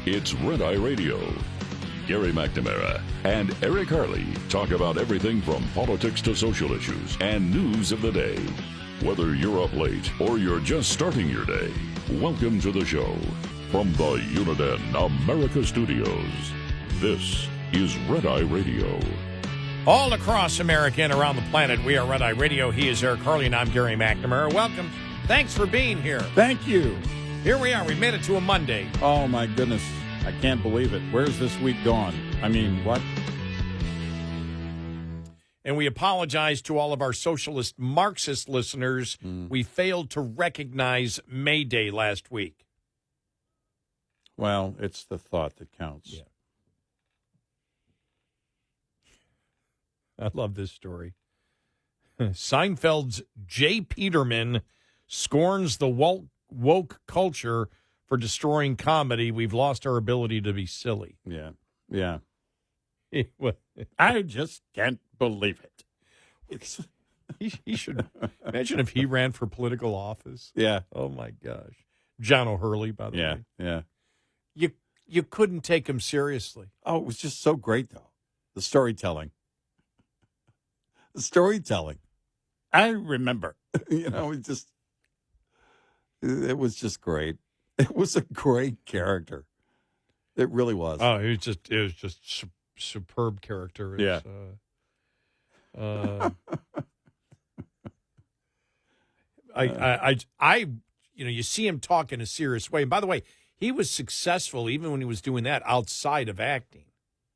It's Red Eye Radio. Gary McNamara and Eric Harley talk about everything from politics to social issues and news of the day. Whether you're up late or you're just starting your day, welcome to the show. From the Uniden America Studios, this is Red Eye Radio. All across America and around the planet, we are Red Eye Radio. He is Eric Harley, and I'm Gary McNamara. Welcome. Thanks for being here. Thank you. Here we are. We made it to a Monday. Oh, my goodness. I can't believe it. Where's this week gone? I mean, what? And we apologize to all of our socialist Marxist listeners. We failed to recognize May Day last week. Well, it's the thought that counts. Yeah. I love this story. Seinfeld's Jay Peterman scorns the woke culture for destroying comedy. We've lost our ability to be silly. Yeah. I just can't believe it. He should imagine if he ran for political office. Yeah. Oh my gosh. John O'Hurley, by the way. Yeah. You couldn't take him seriously. Oh, it was just so great, though. The storytelling. I remember. It was just great. It was a great character. It really was. Oh, it was just superb character. Yeah. You see him talk in a serious way. And by the way, he was successful even when he was doing that outside of acting.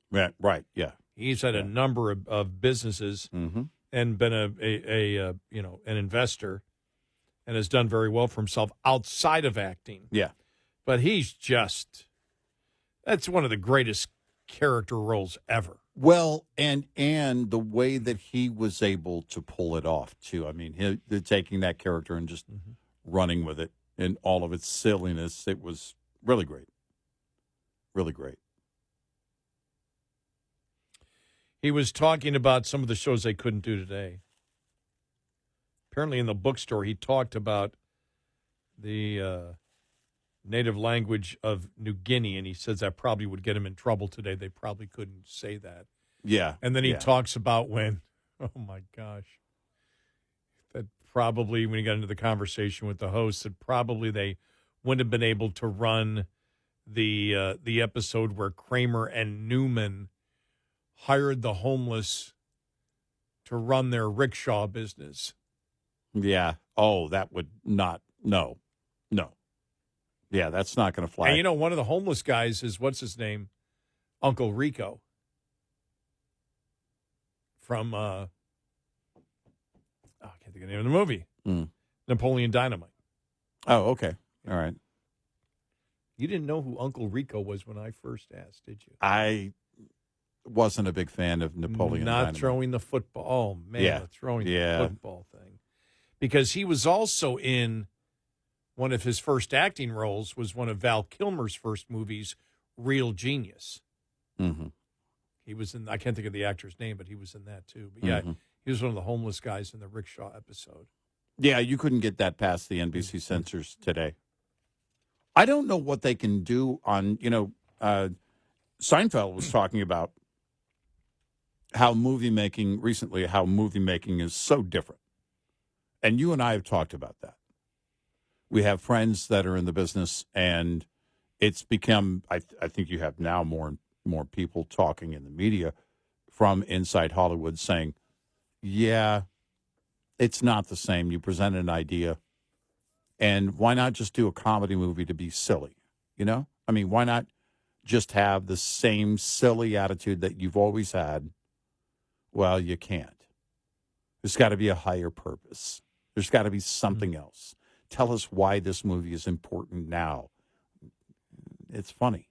Yeah, right. Yeah. He's had a number of businesses and been an investor and has done very well for himself outside of acting. Yeah. But that's one of the greatest character roles ever. Well, and the way that he was able to pull it off, too. I mean, taking that character and just running with it in all of its silliness, it was really great. Really great. He was talking about some of the shows they couldn't do today. Apparently in the bookstore, he talked about the native language of New Guinea, and he says that probably would get him in trouble today. They probably couldn't say that. Yeah. And then he talks about when, oh, my gosh, that probably when he got into the conversation with the host, that probably they wouldn't have been able to run the episode where Kramer and Newman hired the homeless to run their rickshaw business. Yeah. Oh, that would not. No. Yeah, that's not going to fly. And, one of the homeless guys is, what's his name? Uncle Rico. From, I can't think of the name of the movie. Napoleon Dynamite. Oh, okay. All right. You didn't know who Uncle Rico was when I first asked, did you? I wasn't a big fan of Napoleon Dynamite. Throwing the football. Oh, man, throwing the football thing. Because he was also in one of his first acting roles was one of Val Kilmer's first movies, Real Genius. Mm-hmm. He was in, I can't think of the actor's name, but he was in that too. But he was one of the homeless guys in the rickshaw episode. Yeah, you couldn't get that past the NBC censors today. I don't know what they can do on, Seinfeld was talking about how movie making is so different. And you and I have talked about that. We have friends that are in the business, and it's become, I think you have now more and more people talking in the media from inside Hollywood saying, yeah, it's not the same. You present an idea, and why not just do a comedy movie to be silly? I mean, why not just have the same silly attitude that you've always had? Well, you can't. There's got to be a higher purpose. There's got to be something else. Tell us why this movie is important now. It's funny.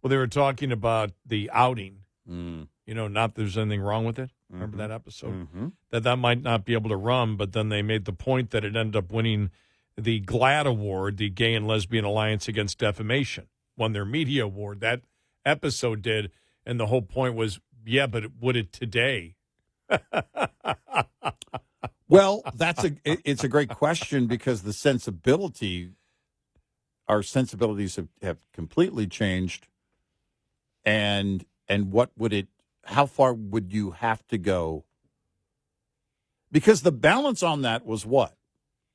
Well, they were talking about The Outing. Not that there's anything wrong with it. Remember that episode? That might not be able to run, but then they made the point that it ended up winning the GLAAD Award, the Gay and Lesbian Alliance Against Defamation. Won their media award. That episode did, and the whole point was, yeah, but would it today? Well, it's a great question because our sensibilities have completely changed And what would it? How far would you have to go? Because the balance on that was what?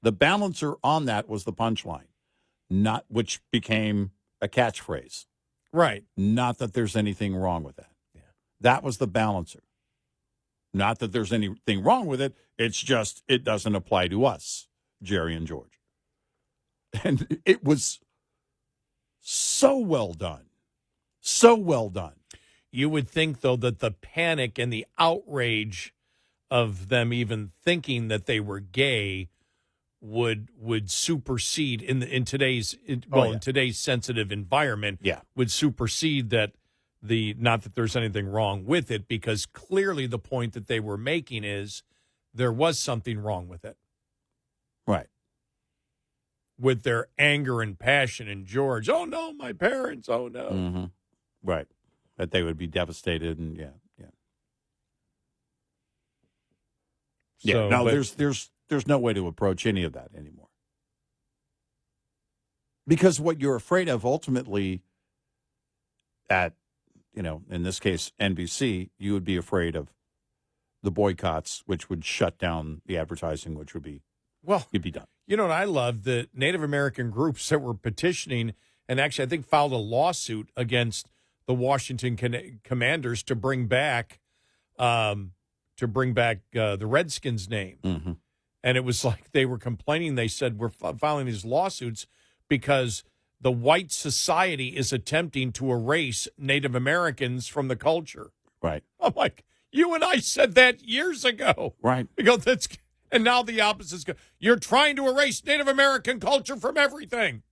The balancer on that was the punchline, not which became a catchphrase. Right. Not that there's anything wrong with that. Yeah. That was the balancer. Not that there's anything wrong with it. It's just it doesn't apply to us, Jerry and George. And it was so well done. So well done. You would think, though, that the panic and the outrage of them even thinking that they were gay would supersede in today's sensitive environment. Yeah. Would supersede that not that there's anything wrong with it, because clearly the point that they were making is there was something wrong with it. Right. With their anger and passion, and George, oh no, my parents, oh no. Mm-hmm. Right. That they would be devastated, and yeah. So, no, there's no way to approach any of that anymore. Because what you're afraid of ultimately at, in this case, NBC, you would be afraid of the boycotts, which would shut down the advertising, which would be, you'd be done. You know what I love? The Native American groups that were petitioning and actually I think filed a lawsuit against the Washington Commanders to bring back the Redskins name. Mm-hmm. And it was like they were complaining. They said, we're filing these lawsuits because the white society is attempting to erase Native Americans from the culture. Right. I'm like, you and I said that years ago. Right. Because and now the opposite's good. You're trying to erase Native American culture from everything.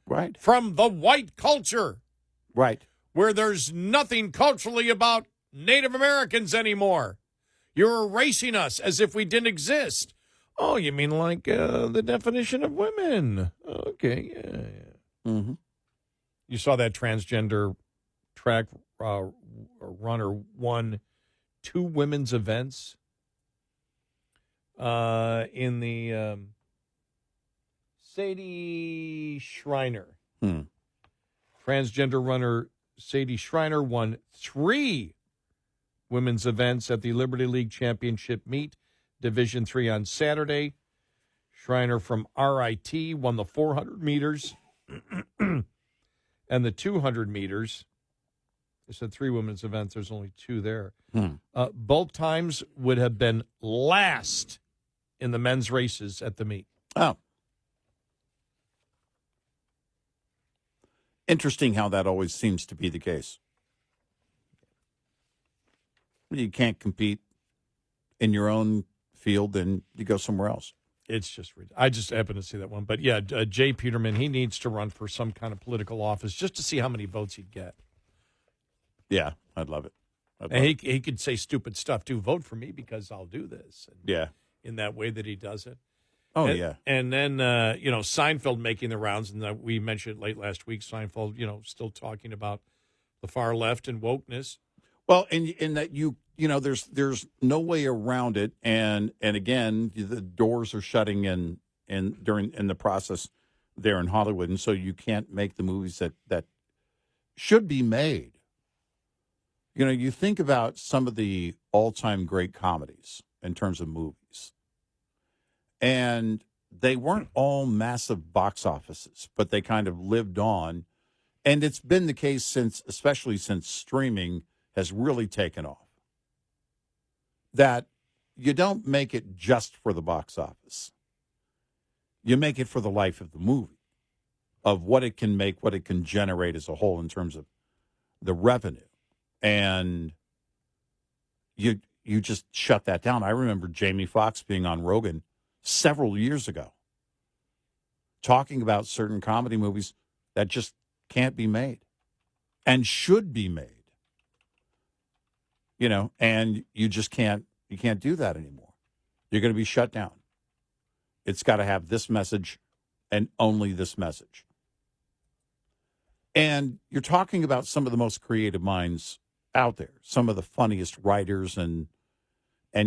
Right. From the white culture. Right. Where there's nothing culturally about Native Americans anymore. You're erasing us as if we didn't exist. Oh, you mean like the definition of women? Okay, yeah. Mm-hmm. You saw that transgender track runner won 2 women's events in the Sadie Schreiner. Transgender runner Sadie Schreiner won 3 women's events at the Liberty League Championship meet, Division III on Saturday. Schreiner from RIT won the 400 meters and the 200 meters. They said 3 women's events. There's only 2 there. Both times would have been last in the men's races at the meet. Oh. Interesting how that always seems to be the case. You can't compete in your own field, then you go somewhere else. It's just I just happened to see that one. But, yeah, Jay Peterman, he needs to run for some kind of political office just to see how many votes he'd get. Yeah, I'd love it. And he could say stupid stuff, too. Vote for me because I'll do this. And yeah. In that way that he does it. Oh, yeah. And then, Seinfeld making the rounds, and we mentioned late last week, Seinfeld, still talking about the far left and wokeness. Well, in that there's no way around it, and again, the doors are shutting in the process there in Hollywood, and so you can't make the movies that should be made. You think about some of the all-time great comedies in terms of movies, and they weren't all massive box offices, but they kind of lived on, and it's been the case especially since streaming has really taken off, that you don't make it just for the box office. You make it for the life of the movie, of what it can make, what it can generate as a whole in terms of the revenue. And you just shut that down. I remember Jamie Foxx being on Rogan several years ago talking about certain comedy movies that just can't be made and should be made. And you just can't do that anymore. You're going to be shut down. It's got to have this message and only this message. And you're talking about some of the most creative minds out there, some of the funniest writers and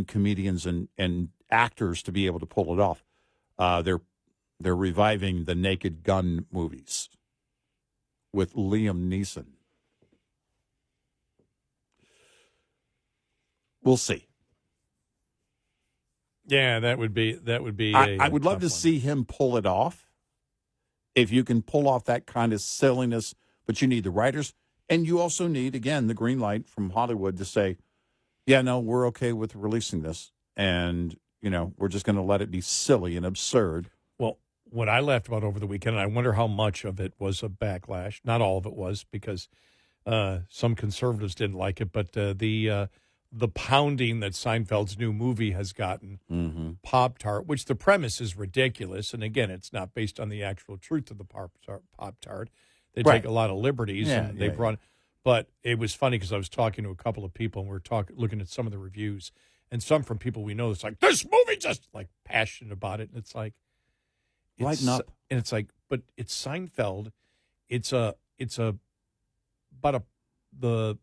comedians and actors to be able to pull it off. They're reviving the Naked Gun movies with Liam Neeson. We'll see. Yeah, that would be. I would love to one. see him pull it off. If you can pull off that kind of silliness, but you need the writers, and you also need, again, the green light from Hollywood to say, yeah, no, we're okay with releasing this, and we're just going to let it be silly and absurd. Well, what I laughed about over the weekend, and I wonder how much of it was a backlash. Not all of it was, because some conservatives didn't like it, but the pounding that Seinfeld's new movie has gotten, Pop-Tart, which the premise is ridiculous. And again, it's not based on the actual truth of the Pop-Tart. They take a lot of liberties, and they brought. But it was funny because I was talking to a couple of people, and we were looking at some of the reviews, and some from people we know. It's like, this movie, just like passionate about it, and it's like, lighten up, and it's like, but it's Seinfeld. It's about the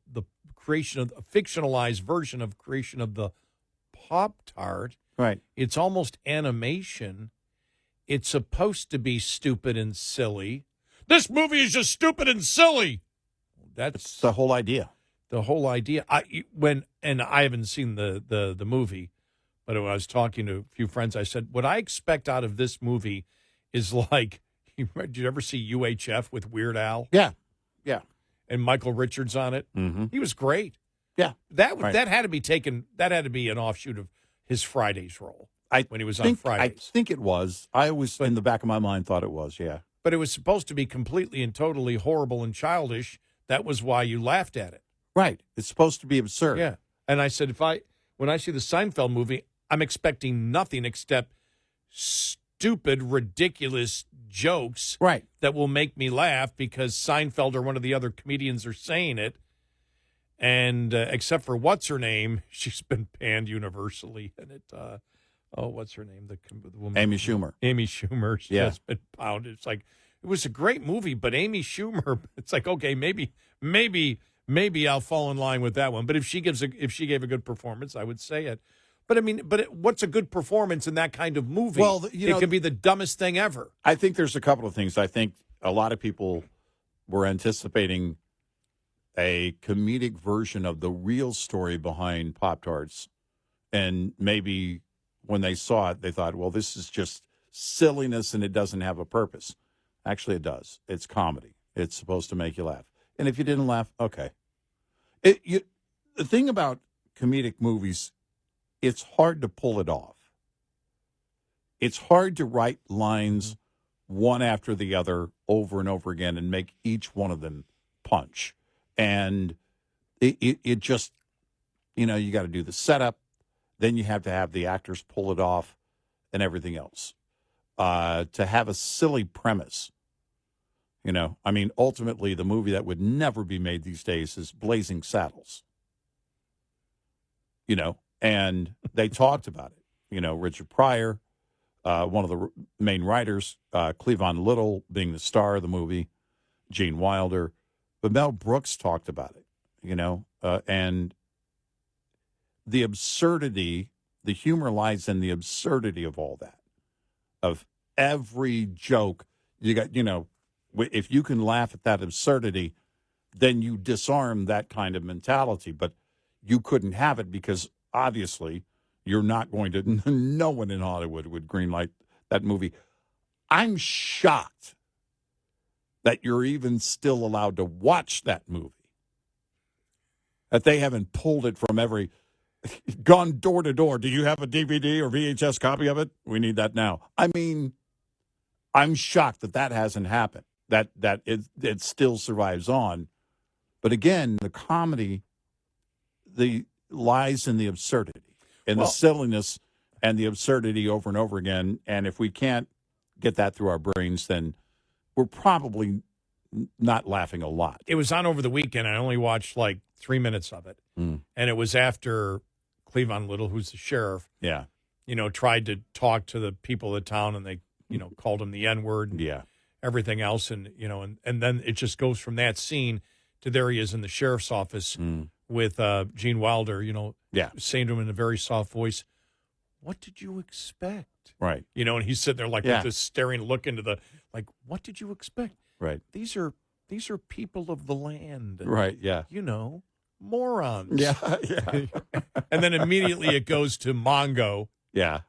creation of a fictionalized version of creation of the Pop-Tart. Right. It's almost animation. It's supposed to be stupid and silly. This movie is just stupid and silly. That's the whole idea. The whole idea. I haven't seen the movie, but when I was talking to a few friends, I said, what I expect out of this movie is like, did you ever see UHF with Weird Al? Yeah. And Michael Richards on it. Mm-hmm. He was great. Yeah. That had to be taken. That had to be an offshoot of his Fridays role when he was on Fridays. I think it was. I always, in the back of my mind, thought it was, yeah. But it was supposed to be completely and totally horrible and childish. That was why you laughed at it. Right. It's supposed to be absurd. Yeah. And I said, when I see the Seinfeld movie, I'm expecting nothing except stupid, ridiculous jokes that will make me laugh because Seinfeld or one of the other comedians are saying it. And except for what's her name, she's been panned universally. And what's her name? The woman, Amy Schumer. Amy Schumer. She has been pounded. It's like, it was a great movie, but Amy Schumer, it's like, okay, maybe I'll fall in line with that one. But if she gave a good performance, I would say it. But I mean, what's a good performance in that kind of movie? Well, it could be the dumbest thing ever. I think there's a couple of things. I think a lot of people were anticipating a comedic version of the real story behind Pop-Tarts. And maybe when they saw it, they thought, well, this is just silliness and it doesn't have a purpose. Actually, it does. It's comedy. It's supposed to make you laugh. And if you didn't laugh, okay. The thing about comedic movies, it's hard to pull it off. It's hard to write lines one after the other over and over again and make each one of them punch. And it just, you got to do the setup. Then you have to have the actors pull it off and everything else. To have a silly premise, ultimately the movie that would never be made these days is Blazing Saddles. And they talked about it. Richard Pryor, one of the main writers, Cleavon Little being the star of the movie, Gene Wilder. But Mel Brooks talked about it, and the absurdity, the humor lies in the absurdity of all that, of every joke. You got, if you can laugh at that absurdity, then you disarm that kind of mentality. But you couldn't have it because obviously you're not going to, no one in Hollywood would greenlight that movie. I'm shocked that you're even still allowed to watch that movie. That they haven't pulled it from gone door to door. Do you have a DVD or VHS copy of it? We need that now. I'm shocked that hasn't happened, that it still survives on. But again, the comedy, lies in the absurdity and the silliness and the absurdity over and over again. And if we can't get that through our brains, then we're probably not laughing a lot. It was on over the weekend. I only watched like 3 minutes of it. And it was after Cleavon Little, who's the sheriff, tried to talk to the people of the town, and they, called him the N-word and everything else. And, and then it just goes from that scene to there he is in the sheriff's office with Gene Wilder, saying to him in a very soft voice, "What did you expect?" Right. And he's sitting there like with this staring look into the, like, what did you expect? Right. These are people of the land. Right, yeah. morons. Yeah. And then immediately it goes to Mongo. Yeah.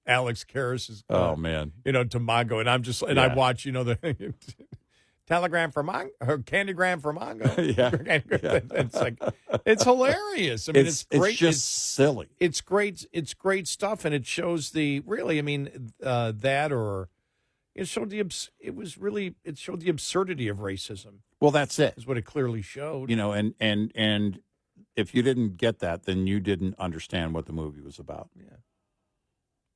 Alex Karras is, Oh, man. to Mongo. And I'm just, and I watch, the telegram for Mongo, or candygram for Mongo. Yeah. It's like, it's hilarious. I mean, it's great. It's just silly. It's great. It's great stuff. And it shows it showed it showed the absurdity of racism. Well, that's it. Is what it clearly showed. And if you didn't get that, then you didn't understand what the movie was about.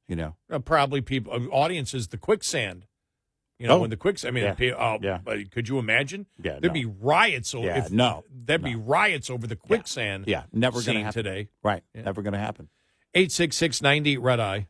Yeah. Probably audiences, the quicksand. When the quicksand. But could you imagine? Yeah, there'd be riots over. Be riots over the quicksand. Yeah, never going to happen today. Right, never going to happen. 866-90 Red Eye.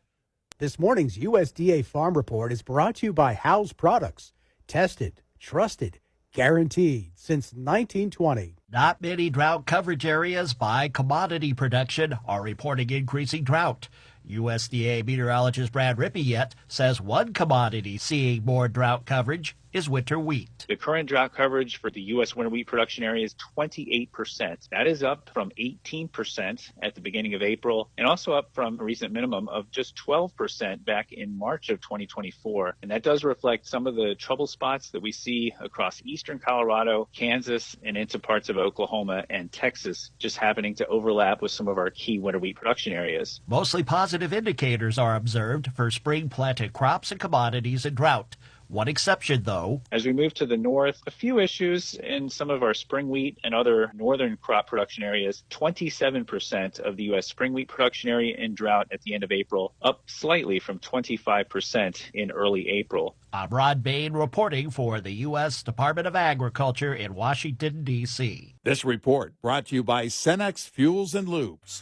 This morning's USDA Farm Report is brought to you by House Products. Tested, trusted, guaranteed since 1920. Not many drought coverage areas by commodity production are reporting increasing drought. USDA meteorologist Brad Rippey says one commodity seeing more drought coverage is winter wheat. The current drought coverage for the U.S. winter wheat production area is 28%. That is up from 18% at the beginning of April, and also up from a recent minimum of just 12% back in March of 2024. And that does reflect some of the trouble spots that we see across eastern Colorado, Kansas, and into parts of Oklahoma and Texas, just happening to overlap with some of our key winter wheat production areas. Mostly positive indicators are observed for spring planted crops and commodities in drought. One exception, though. As we move to the north, a few issues in some of our spring wheat and other northern crop production areas. 27% of the U.S. spring wheat production area in drought at the end of April, up slightly from 25% in early April. I'm Rod Bain reporting for the U.S. Department of Agriculture in Washington, D.C. This report brought to you by Cenex Fuels and Lubes.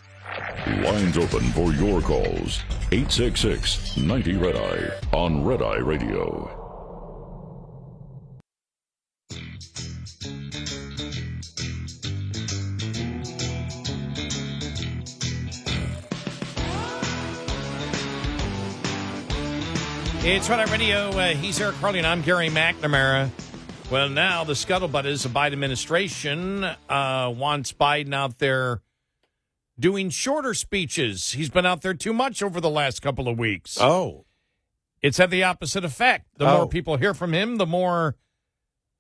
Lines open for your calls. 866-90 Red Eye on Red Eye Radio. It's Red Eye Radio. He's Eric Harley, and I'm Gary McNamara. Well, now the scuttlebutt is the Biden administration wants Biden out there doing shorter speeches. He's been out there too much over the last couple of weeks. Oh. It's had the opposite effect. The more people hear from him, the more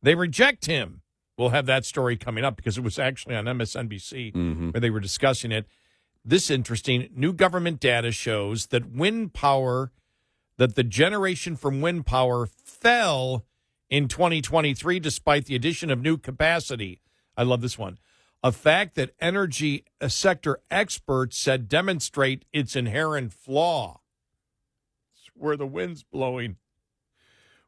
they reject him. We'll have that story coming up because it was actually on MSNBC where they were discussing it. This interesting. New government data shows that the generation from wind power fell in 2023 despite the addition of new capacity. I love this one. A fact that energy sector experts said demonstrate its inherent flaw. It's where the wind's blowing.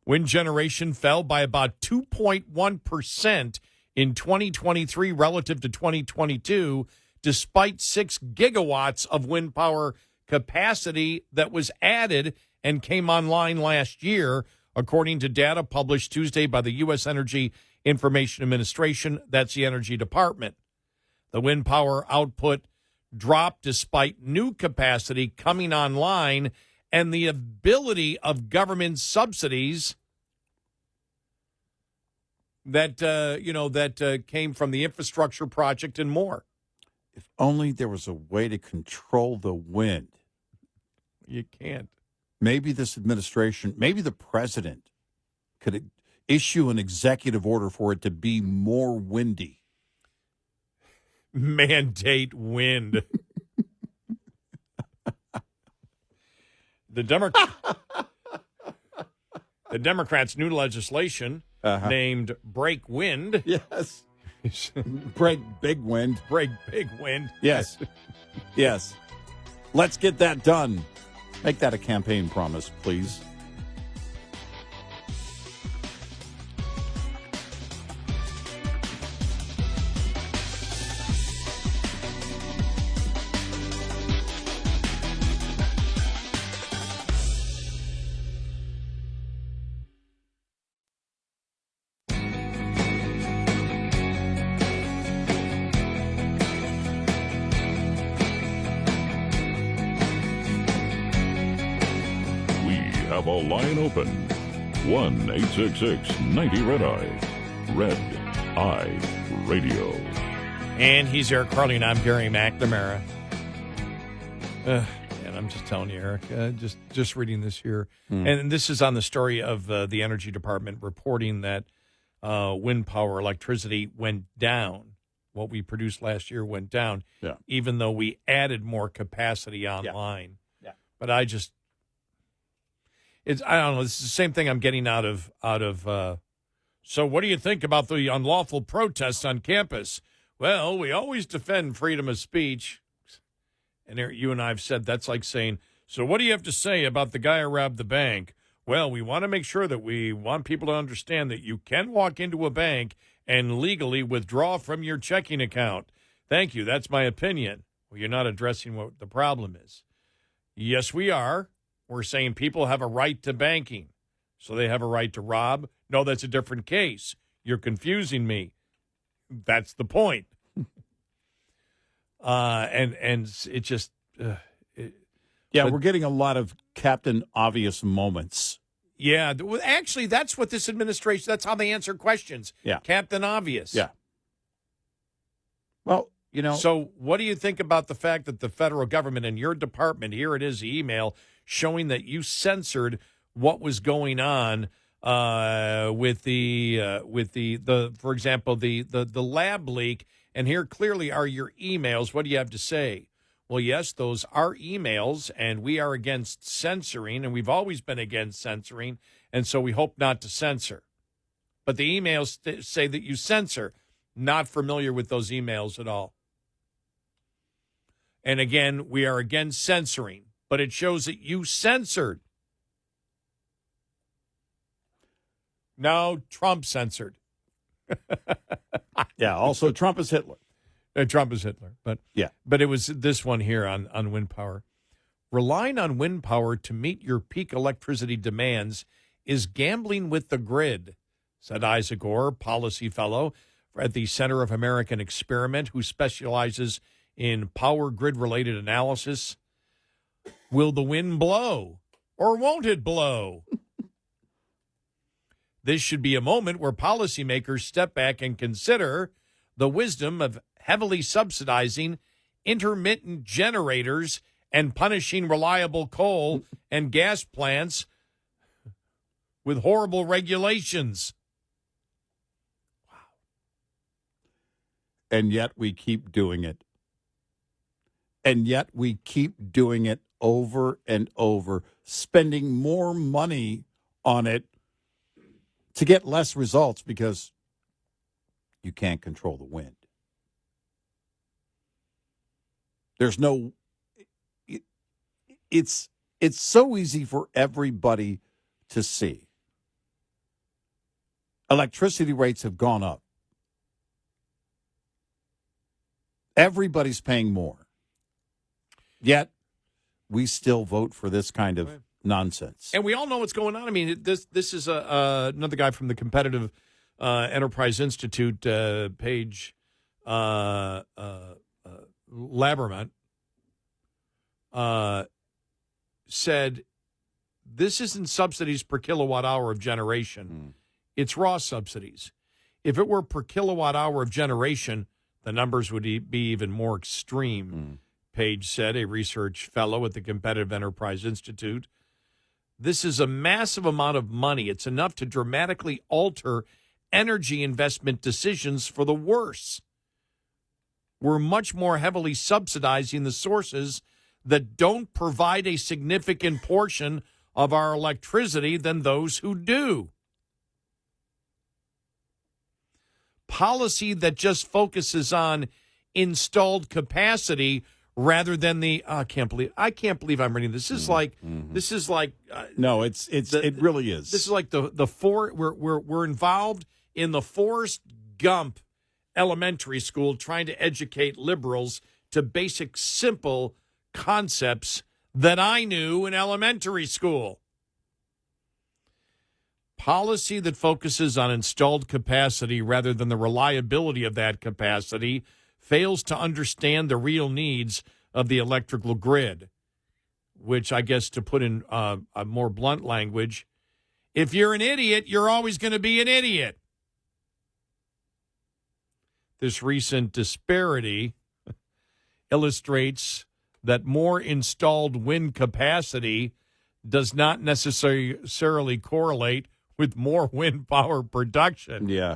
Wind generation fell by about 2.1% in 2023 relative to 2022, despite 6 gigawatts of wind power capacity that was added and came online last year, according to data published Tuesday by the U.S. Energy Information Administration. That's the Energy Department. The wind power output dropped despite new capacity coming online and the ability of government subsidies that came from the infrastructure project and more. If only there was a way to control the wind. You can't. Maybe this administration, maybe the president could issue an executive order for it to be more windy. Mandate wind. The Democrats' new legislation named Break Wind. Yes. Break big wind. Break big wind. Yes. Yes. Let's get that done. Make that a campaign promise, please. Have a line open. 1-866-90 Red Eye. Red Eye Radio. And he's Eric Harley, and I'm Gary McNamara. And I'm just telling you, Eric, just reading this here. And this is on the story of the Energy Department reporting that wind power electricity went down. What we produced last year went down, even though we added more capacity online. Yeah. But I don't know. This is the same thing I'm getting out of. So what do you think about the unlawful protests on campus? Well, we always defend freedom of speech. And you and I have said that's like saying, so what do you have to say about the guy who robbed the bank? Well, we want to make sure that we want people to understand that you can walk into a bank and legally withdraw from your checking account. Thank you. That's my opinion. Well, you're not addressing what the problem is. Yes, we are. We're saying people have a right to banking. So they have a right to rob? No, that's a different case. You're confusing me. That's the point. And it just... we're getting a lot of Captain Obvious moments. Yeah, well, actually, that's what this administration, that's how they answer questions. Yeah. Captain Obvious. Yeah. Well, So what do you think about the fact that the federal government and your department, here it is, the email, showing that you censored what was going on with the for example, the lab leak, and here clearly are your emails. What do you have to say? Well, yes, those are emails, and we are against censoring, and we've always been against censoring, and so we hope not to censor. But the emails say that you censor. Not familiar with those emails at all. And again, we are against censoring, but it shows that you censored. No, Trump censored. Yeah, also Trump is Hitler. Trump is Hitler. But it was this one here on wind power. Relying on wind power to meet your peak electricity demands is gambling with the grid, said Isaac Orr, policy fellow at the Center of American Experiment, who specializes in power grid-related analysis. Will the wind blow, or won't it blow? This should be a moment where policymakers step back and consider the wisdom of heavily subsidizing intermittent generators and punishing reliable coal and gas plants with horrible regulations. Wow. And yet we keep doing it. And yet we keep doing it over and over, spending more money on it to get less results because you can't control the wind. There's no... It's so easy for everybody to see. Electricity rates have gone up. Everybody's paying more. Yet, we still vote for this kind of nonsense. And we all know what's going on. I mean, this is another guy from the Competitive Enterprise Institute, Paige Laberman, said this isn't subsidies per kilowatt hour of generation. It's raw subsidies. If it were per kilowatt hour of generation, the numbers would be even more extreme, Page said, a research fellow at the Competitive Enterprise Institute. This is a massive amount of money. It's enough to dramatically alter energy investment decisions for the worse. We're much more heavily subsidizing the sources that don't provide a significant portion of our electricity than those who do. Policy that just focuses on installed capacity rather than the I can't believe I'm reading this. This is like no, it really is. This is like we're involved in the Forrest Gump elementary school trying to educate liberals to basic simple concepts that I knew in elementary school. Policy that focuses on installed capacity rather than the reliability of that capacity fails to understand the real needs of the electrical grid, which I guess to put in a more blunt language, if you're an idiot, you're always going to be an idiot. this recent disparity illustrates that more installed wind capacity does not necessarily correlate with more wind power production. Yeah.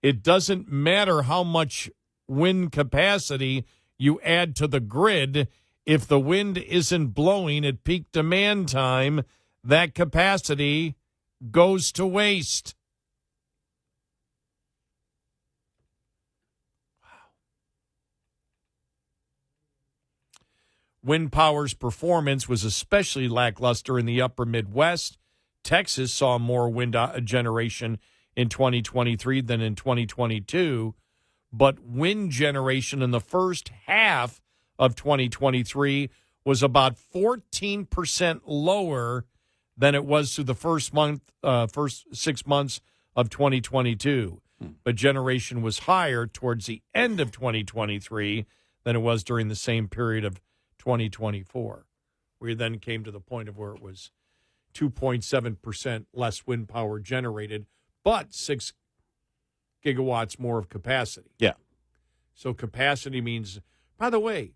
It doesn't matter how much wind capacity you add to the grid. If the wind isn't blowing at peak demand time, that capacity goes to waste. Wind power's performance was especially lackluster in the upper Midwest. Texas saw more wind generation in 2023 than in 2022, but wind generation in the first half of 2023 was about 14% lower than it was through the first 6 months of 2022. But generation was higher towards the end of 2023 than it was during the same period of 2024, where you then came to the point of where it was 2.7% less wind power generated, but 6 gigawatts more of capacity. Yeah. So capacity means, by the way,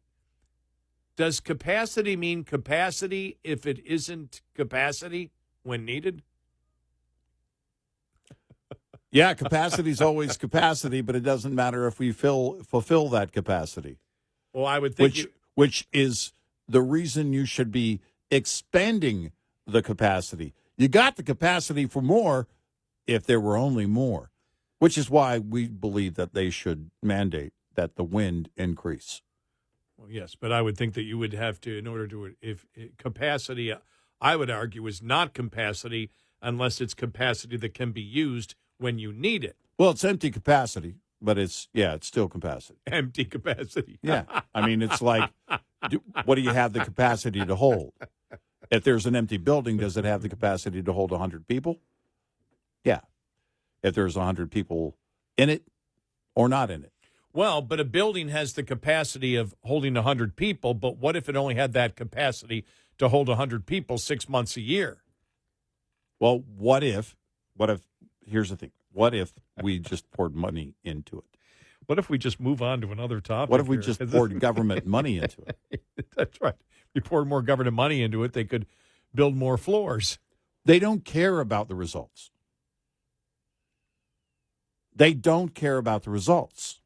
does capacity mean capacity if it isn't capacity when needed? Yeah, capacity is always capacity, but it doesn't matter if we fulfill that capacity. Well, I would think which is the reason you should be expanding the capacity. You got the capacity for more if there were only more, which is why we believe that they should mandate that the wind increase. Well, yes, but I would think that you would have to, in order to, if capacity, I would argue, is not capacity unless it's capacity that can be used when you need it. Well, it's empty capacity, but it's still capacity. Empty capacity. Yeah. I mean, it's like, what do you have the capacity to hold? If there's an empty building, does it have the capacity to hold 100 people? Yeah. If there's 100 people in it or not in it. Well, but a building has the capacity of holding 100 people, but what if it only had that capacity to hold 100 people 6 months a year? Well, what if, here's the thing, what if we just poured money into it? What if we just move on to another topic? What if we here? just poured government money into it? That's right. If you poured more government money into it, they could build more floors. They don't care about the results. They don't care about the results.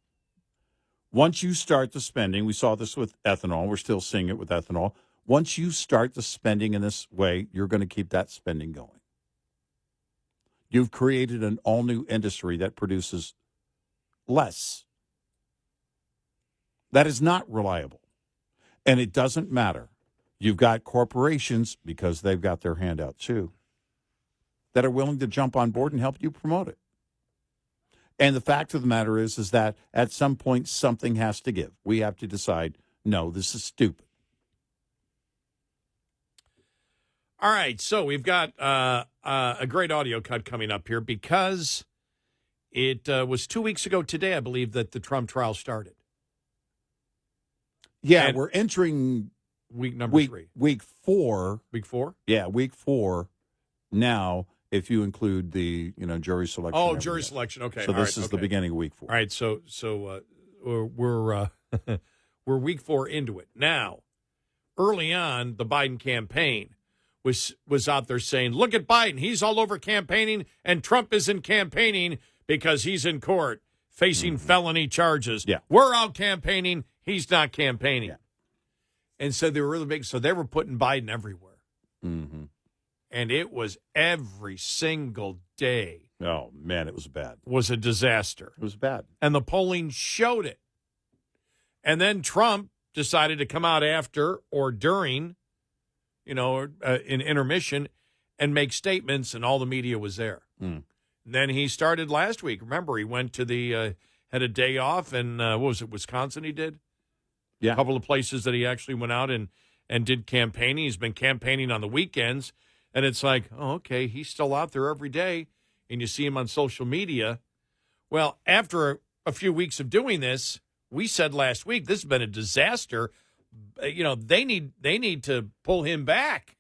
Once you start the spending, we saw this with ethanol. We're still seeing it with ethanol. Once you start the spending in this way, you're going to keep that spending going. You've created an all-new industry that produces less. That is not reliable. And it doesn't matter. You've got corporations, because they've got their hand out too, that are willing to jump on board and help you promote it. And the fact of the matter is that at some point something has to give. We have to decide, no, this is stupid. All right, so we've got a great audio cut coming up here because it was 2 weeks ago today, I believe, that the Trump trial started. Yeah, And we're entering week number 3. Week 4. Week 4? Yeah, week 4 now, if you include the jury selection. Oh, jury selection. Okay. So all this right, is the beginning of week 4. All right, so we're we're week 4 into it now. Early on, the Biden campaign was out there saying, "Look at Biden; he's all over campaigning, and Trump isn't campaigning because he's in court facing felony charges. Yeah, we're out campaigning; he's not campaigning." Yeah. And so they were really big. So they were putting Biden everywhere, and it was every single day. Oh man, it was bad. Was a disaster. It was bad, and the polling showed it. And then Trump decided to come out after or during, in intermission and make statements, and all the media was there. Then he started last week. Remember, he went to had a day off, and what was it, Wisconsin he did? Yeah. A couple of places that he actually went out and did campaigning. He's been campaigning on the weekends, and it's like, oh, okay, he's still out there every day, and you see him on social media. Well, after a few weeks of doing this, we said last week, this has been a disaster. They need to pull him back.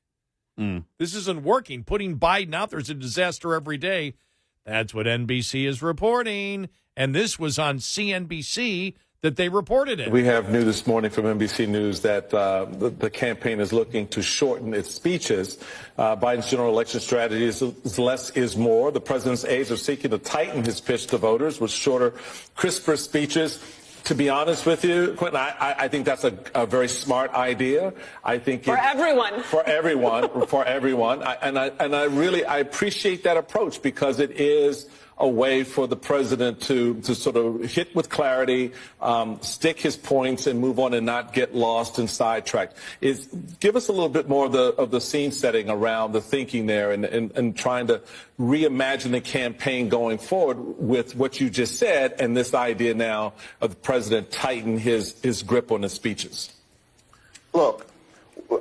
This isn't working. Putting Biden out there is a disaster every day. That's what NBC is reporting. And this was on CNBC that they reported it. We have news this morning from NBC News that the campaign is looking to shorten its speeches. Biden's general election strategy is less is more. The president's aides are seeking to tighten his pitch to voters with shorter, crisper speeches. To be honest with you, Quentin, I think that's a very smart idea. I think for everyone. I appreciate that approach because it is a way for the president to sort of hit with clarity, stick his points, and move on and not get lost and sidetracked. Give us a little bit more of the scene setting around the thinking there and trying to reimagine the campaign going forward with what you just said and this idea now of the president tighten his grip on his speeches. Look,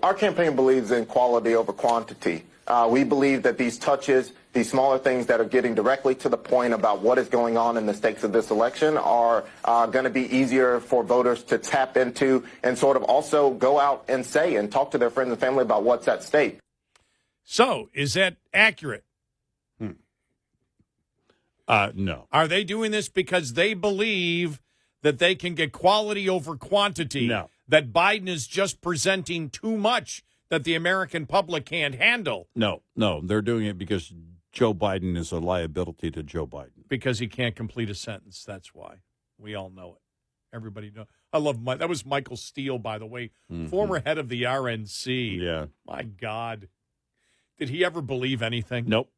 our campaign believes in quality over quantity. We believe that these touches, these smaller things that are getting directly to the point about what is going on in the stakes of this election are going to be easier for voters to tap into and sort of also go out and say and talk to their friends and family about what's at stake. So, is that accurate? No. Are they doing this because they believe that they can get quality over quantity? No. That Biden is just presenting too much that the American public can't handle? No. They're doing it because Joe Biden is a liability to Joe Biden. Because he can't complete a sentence. That's why. We all know it. Everybody knows. I love that was Michael Steele, by the way, former head of the RNC. Yeah. My God. Did he ever believe anything? Nope.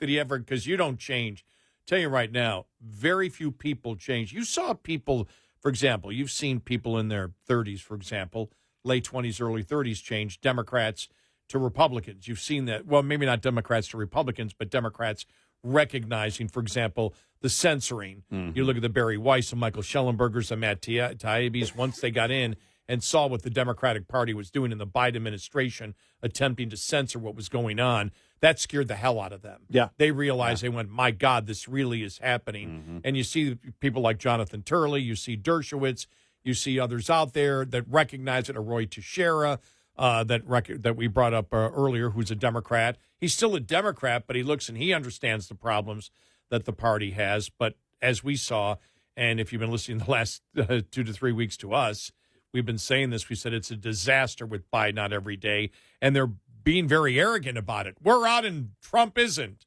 Did he ever? Because you don't change. Tell you right now, very few people change. You saw people, for example, you've seen people in their 30s, for example, late 20s, early 30s change, Democrats to Republicans. You've seen that, well, maybe not Democrats to Republicans, but Democrats recognizing, for example, the censoring. You look at the Barry Weiss and Michael Schellenbergers and Matt Taibbi's once they got in and saw what the Democratic Party was doing in the Biden administration, attempting to censor what was going on. That scared the hell out of them. Yeah. They realized, they went, my God, this really is happening. And you see people like Jonathan Turley, you see Dershowitz, you see others out there that recognize it, Roy Teixeira, that we brought up earlier, who's a Democrat. He's still a Democrat, but he looks and he understands the problems that the party has. But as we saw, and if you've been listening the last 2 to 3 weeks to us, we've been saying this. We said it's a disaster with Biden out every day, and they're being very arrogant about it. We're out and Trump isn't.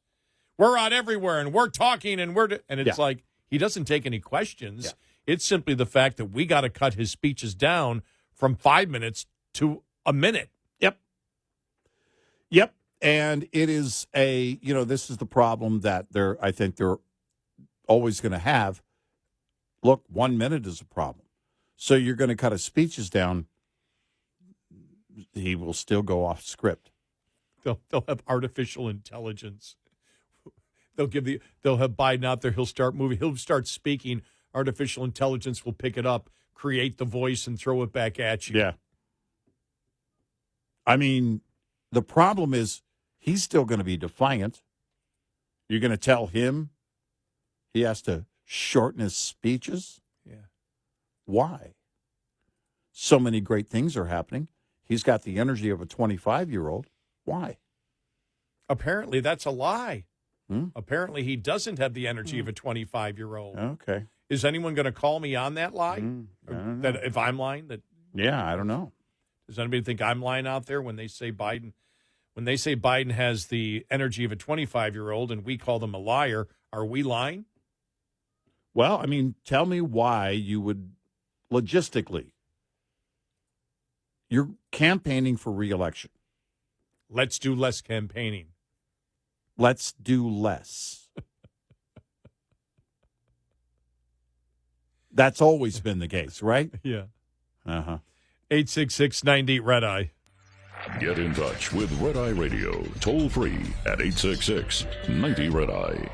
We're out everywhere, and we're talking, and it's like he doesn't take any questions. Yeah. It's simply the fact that we got to cut his speeches down from 5 minutes to a minute. Yep. And it is this is the problem that I think they're always going to have. Look, 1 minute is a problem. So you're going to cut his speeches down. He will still go off script. They'll have artificial intelligence. They'll have Biden out there. He'll start moving. He'll start speaking. Artificial intelligence will pick it up, create the voice, and throw it back at you. Yeah. I mean, the problem is he's still going to be defiant. You're going to tell him he has to shorten his speeches? Yeah. Why? So many great things are happening. He's got the energy of a 25-year-old. Why? Apparently, that's a lie. Apparently, he doesn't have the energy of a 25-year-old. Okay. Is anyone going to call me on that lie? That if I'm lying? Yeah, I don't know. Does anybody think I'm lying out there when they say Biden? When they say Biden has the energy of a 25-year-old and we call them a liar, are we lying? Well, I mean, tell me why you would logistically. You're campaigning for re-election. Let's do less campaigning. Let's do less. That's always been the case, right? Yeah. 866-98 Red Eye. Get in touch with Red Eye Radio, toll free at 866-90 Red Eye.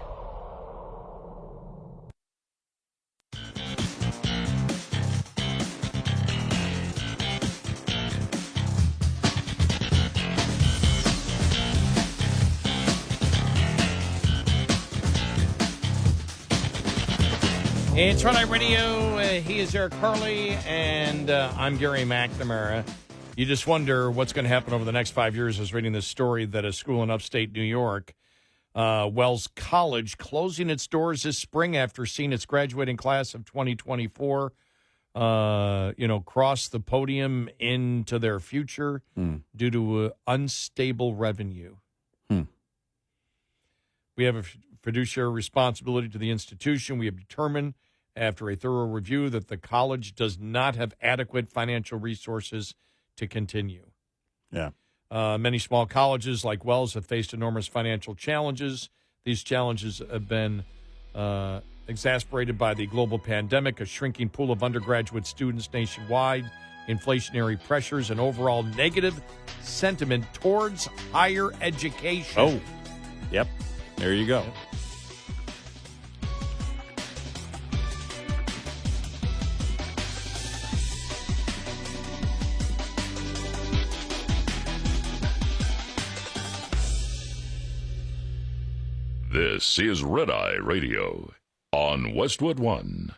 It's Red Eye Radio. He is Eric Harley, and I'm Gary McNamara. You just wonder what's going to happen over the next 5 years. I was reading this story that a school in upstate New York Wells College closing its doors this spring after seeing its graduating class of 2024, cross the podium into their future due to unstable revenue. We have a fiduciary responsibility to the institution. We have determined, after a thorough review, that the college does not have adequate financial resources to continue. Yeah. Many small colleges like Wells have faced enormous financial challenges. These challenges have been exacerbated by the global pandemic, a shrinking pool of undergraduate students nationwide, inflationary pressures, and overall negative sentiment towards higher education. Oh, yep. There you go. Yep. This is Red Eye Radio on Westwood One.